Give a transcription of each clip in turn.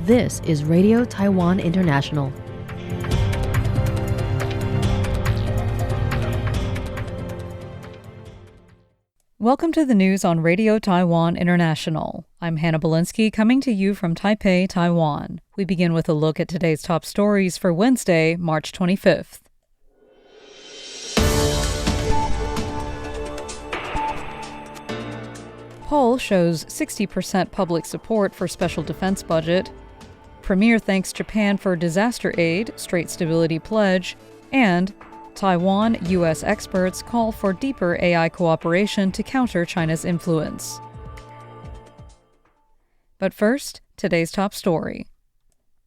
This is Radio Taiwan International. Welcome to the news on Radio Taiwan International. I'm Hannah Belinsky coming to you from Taipei, Taiwan. We begin with a look at today's top stories for Wednesday, March 25th. Poll shows 60% public support for special defense budget. Premier thanks Japan for disaster aid, Strait Stability Pledge, and Taiwan, U.S. experts call for deeper AI cooperation to counter China's influence. But first, today's top story.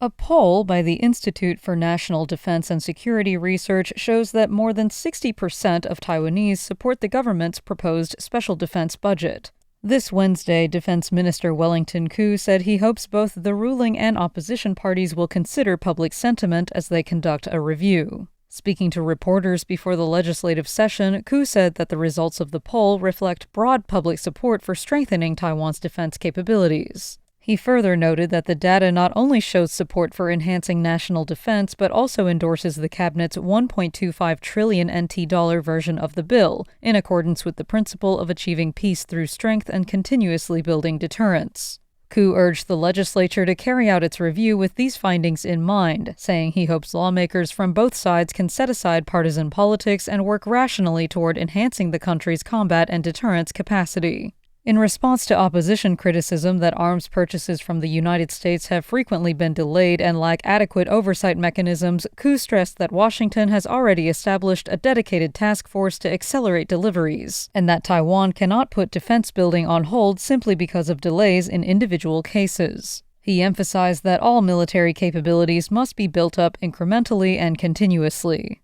A poll by the Institute for National Defense and Security Research shows that more than 60% of Taiwanese support the government's proposed special defense budget. This Wednesday, Defense Minister Wellington Koo said he hopes both the ruling and opposition parties will consider public sentiment as they conduct a review. Speaking to reporters before the legislative session, Koo said that the results of the poll reflect broad public support for strengthening Taiwan's defense capabilities. He further noted that the data not only shows support for enhancing national defense, but also endorses the cabinet's 1.25 trillion NT dollar version of the bill, in accordance with the principle of achieving peace through strength and continuously building deterrence. Koo urged the legislature to carry out its review with these findings in mind, saying he hopes lawmakers from both sides can set aside partisan politics and work rationally toward enhancing the country's combat and deterrence capacity. In response to opposition criticism that arms purchases from the United States have frequently been delayed and lack adequate oversight mechanisms, Koo stressed that Washington has already established a dedicated task force to accelerate deliveries, and that Taiwan cannot put defense building on hold simply because of delays in individual cases. He emphasized that all military capabilities must be built up incrementally and continuously.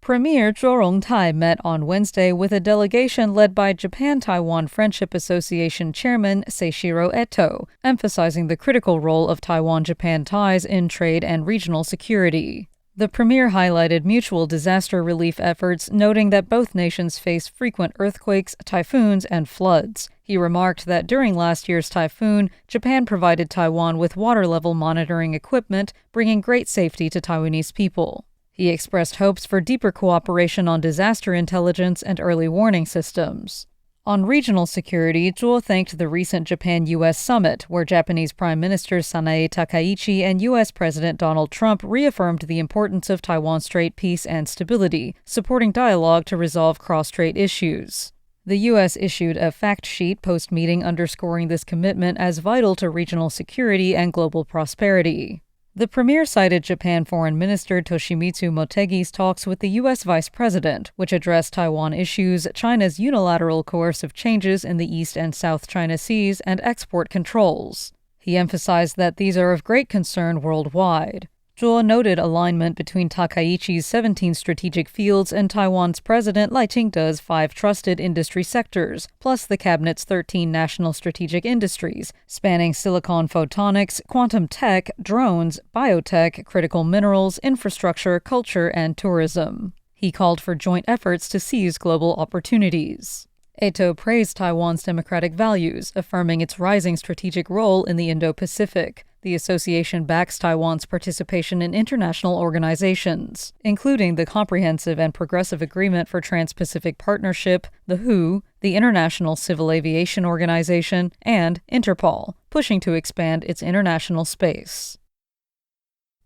Premier Zhou Rongtai met on Wednesday with a delegation led by Japan-Taiwan Friendship Association Chairman Seishiro Eto, emphasizing the critical role of Taiwan-Japan ties in trade and regional security. The premier highlighted mutual disaster relief efforts, noting that both nations face frequent earthquakes, typhoons, and floods. He remarked that during last year's typhoon, Japan provided Taiwan with water level monitoring equipment, bringing great safety to Taiwanese people. He expressed hopes for deeper cooperation on disaster intelligence and early warning systems. On regional security, Zhou thanked the recent Japan-U.S. summit, where Japanese Prime Minister Sanae Takaichi and U.S. President Donald Trump reaffirmed the importance of Taiwan Strait peace and stability, supporting dialogue to resolve cross-strait issues. The U.S. issued a fact sheet post-meeting underscoring this commitment as vital to regional security and global prosperity. The premier cited Japan Foreign Minister Toshimitsu Motegi's talks with the U.S. Vice President, which addressed Taiwan issues, China's unilateral coercive changes in the East and South China Seas, and export controls. He emphasized that these are of great concern worldwide. Zhou noted alignment between Takaichi's 17 strategic fields and Taiwan's President Lai Ching-te's 5 trusted industry sectors, plus the cabinet's 13 national strategic industries, spanning silicon photonics, quantum tech, drones, biotech, critical minerals, infrastructure, culture, and tourism. He called for joint efforts to seize global opportunities. Eto praised Taiwan's democratic values, affirming its rising strategic role in the Indo-Pacific. The association backs Taiwan's participation in international organizations, including the Comprehensive and Progressive Agreement for Trans-Pacific Partnership, the WHO, the International Civil Aviation Organization, and Interpol, pushing to expand its international space.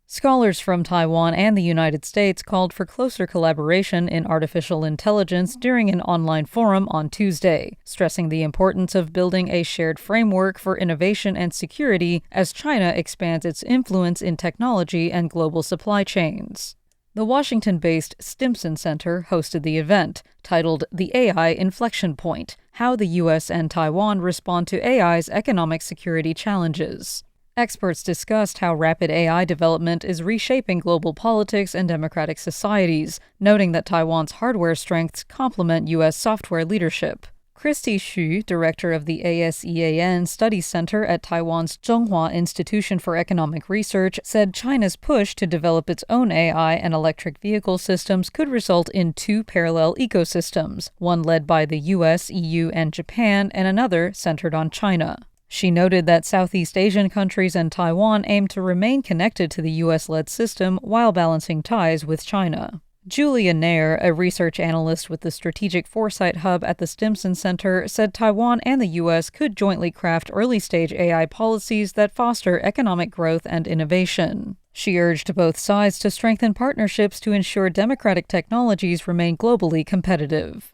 Scholars from Taiwan and the United States called for closer collaboration in artificial intelligence during an online forum on Tuesday, stressing the importance of building a shared framework for innovation and security as China expands its influence in technology and global supply chains. The Washington-based Stimson Center hosted the event, titled The AI Inflection Point: How the U.S. and Taiwan Respond to AI's Economic Security Challenges. Experts discussed how rapid AI development is reshaping global politics and democratic societies, noting that Taiwan's hardware strengths complement U.S. software leadership. Christy Xu, director of the ASEAN Study Center at Taiwan's Zhonghua Institution for Economic Research, said China's push to develop its own AI and electric vehicle systems could result in 2 parallel ecosystems, one led by the US, EU, and Japan, and another centered on China. She noted that Southeast Asian countries and Taiwan aim to remain connected to the U.S.-led system while balancing ties with China. Julia Nair, a research analyst with the Strategic Foresight Hub at the Stimson Center, said Taiwan and the U.S. could jointly craft early-stage AI policies that foster economic growth and innovation. She urged both sides to strengthen partnerships to ensure democratic technologies remain globally competitive.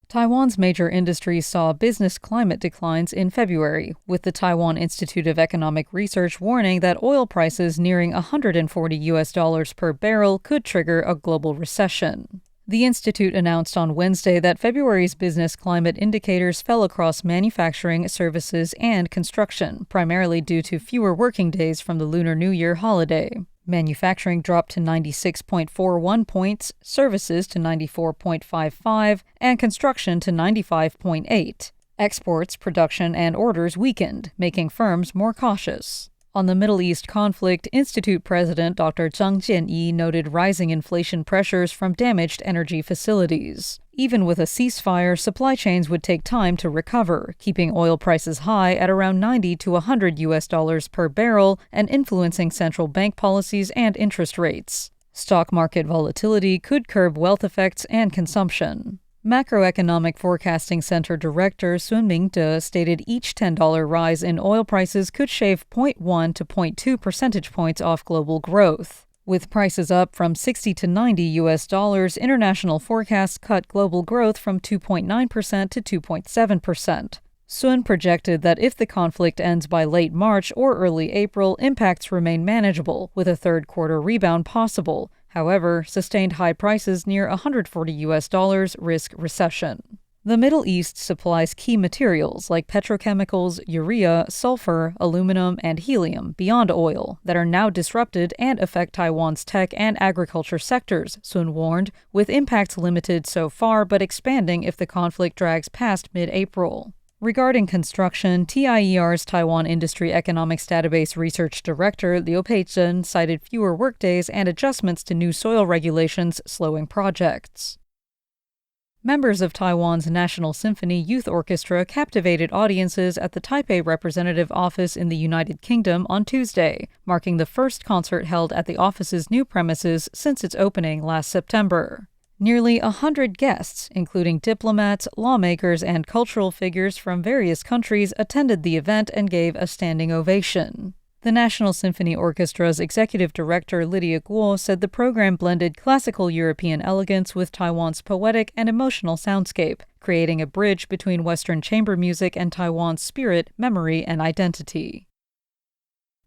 Taiwan's major industries saw business climate declines in February, with the Taiwan Institute of Economic Research warning that oil prices nearing $140 per barrel could trigger a global recession. The institute announced on Wednesday that February's business climate indicators fell across manufacturing, services, and construction, primarily due to fewer working days from the Lunar New Year holiday. Manufacturing dropped to 96.41 points, services to 94.55, and construction to 95.8. Exports, production, and orders weakened, making firms more cautious. On the Middle East conflict, Institute President Dr. Zhang Jianyi noted rising inflation pressures from damaged energy facilities. Even with a ceasefire, supply chains would take time to recover, keeping oil prices high at around $90 to $100 per barrel and influencing central bank policies and interest rates. Stock market volatility could curb wealth effects and consumption. Macroeconomic Forecasting Center Director Sun Mingde stated each $10 rise in oil prices could shave 0.1 to 0.2 percentage points off global growth. With prices up from $60 to $90, international forecasts cut global growth from 2.9% to 2.7%. Sun projected that if the conflict ends by late March or early April, impacts remain manageable, with a third-quarter rebound possible. However, sustained high prices near $140 risk recession. The Middle East supplies key materials like petrochemicals, urea, sulfur, aluminum, and helium beyond oil that are now disrupted and affect Taiwan's tech and agriculture sectors, Sun warned, with impacts limited so far but expanding if the conflict drags past mid-April. Regarding construction, TIER's Taiwan Industry Economics Database Research Director Liu Peizhen cited fewer workdays and adjustments to new soil regulations slowing projects. Members of Taiwan's National Symphony Youth Orchestra captivated audiences at the Taipei Representative Office in the United Kingdom on Tuesday, marking the first concert held at the office's new premises since its opening last September. Nearly 100 guests, including diplomats, lawmakers, and cultural figures from various countries, attended the event and gave a standing ovation. The National Symphony Orchestra's executive director Lydia Guo said the program blended classical European elegance with Taiwan's poetic and emotional soundscape, creating a bridge between Western chamber music and Taiwan's spirit, memory, and identity.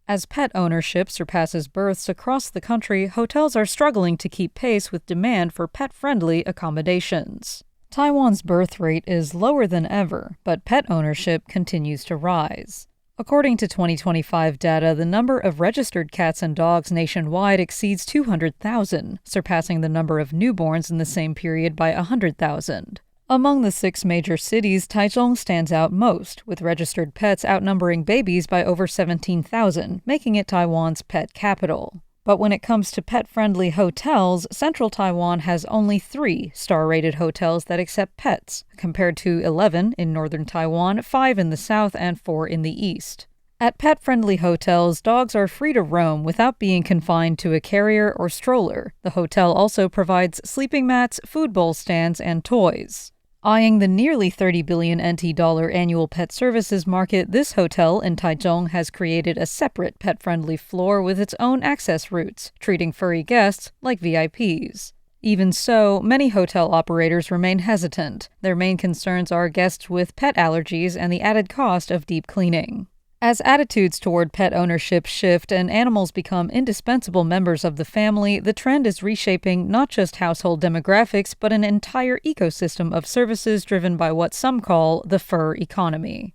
As pet ownership surpasses births across the country, hotels are struggling to keep pace with demand for pet-friendly accommodations. Taiwan's birth rate is lower than ever, but pet ownership continues to rise. According to 2025 data, the number of registered cats and dogs nationwide exceeds 200,000, surpassing the number of newborns in the same period by 100,000. Among the 6 major cities, Taichung stands out most, with registered pets outnumbering babies by over 17,000, making it Taiwan's pet capital. But when it comes to pet-friendly hotels, Central Taiwan has only 3 star-rated hotels that accept pets, compared to 11 in northern Taiwan, 5 in the south, and 4 in the east. At pet-friendly hotels, dogs are free to roam without being confined to a carrier or stroller. The hotel also provides sleeping mats, food bowl stands, and toys. Eyeing the nearly 30 billion NT dollar annual pet services market, this hotel in Taichung has created a separate pet-friendly floor with its own access routes, treating furry guests like VIPs. Even so, many hotel operators remain hesitant. Their main concerns are guests with pet allergies and the added cost of deep cleaning. As attitudes toward pet ownership shift and animals become indispensable members of the family, the trend is reshaping not just household demographics, but an entire ecosystem of services driven by what some call the fur economy.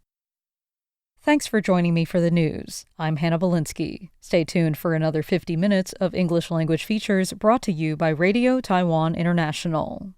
Thanks for joining me for the news. I'm Hannah Belinsky. Stay tuned for another 50 minutes of English language features brought to you by Radio Taiwan International.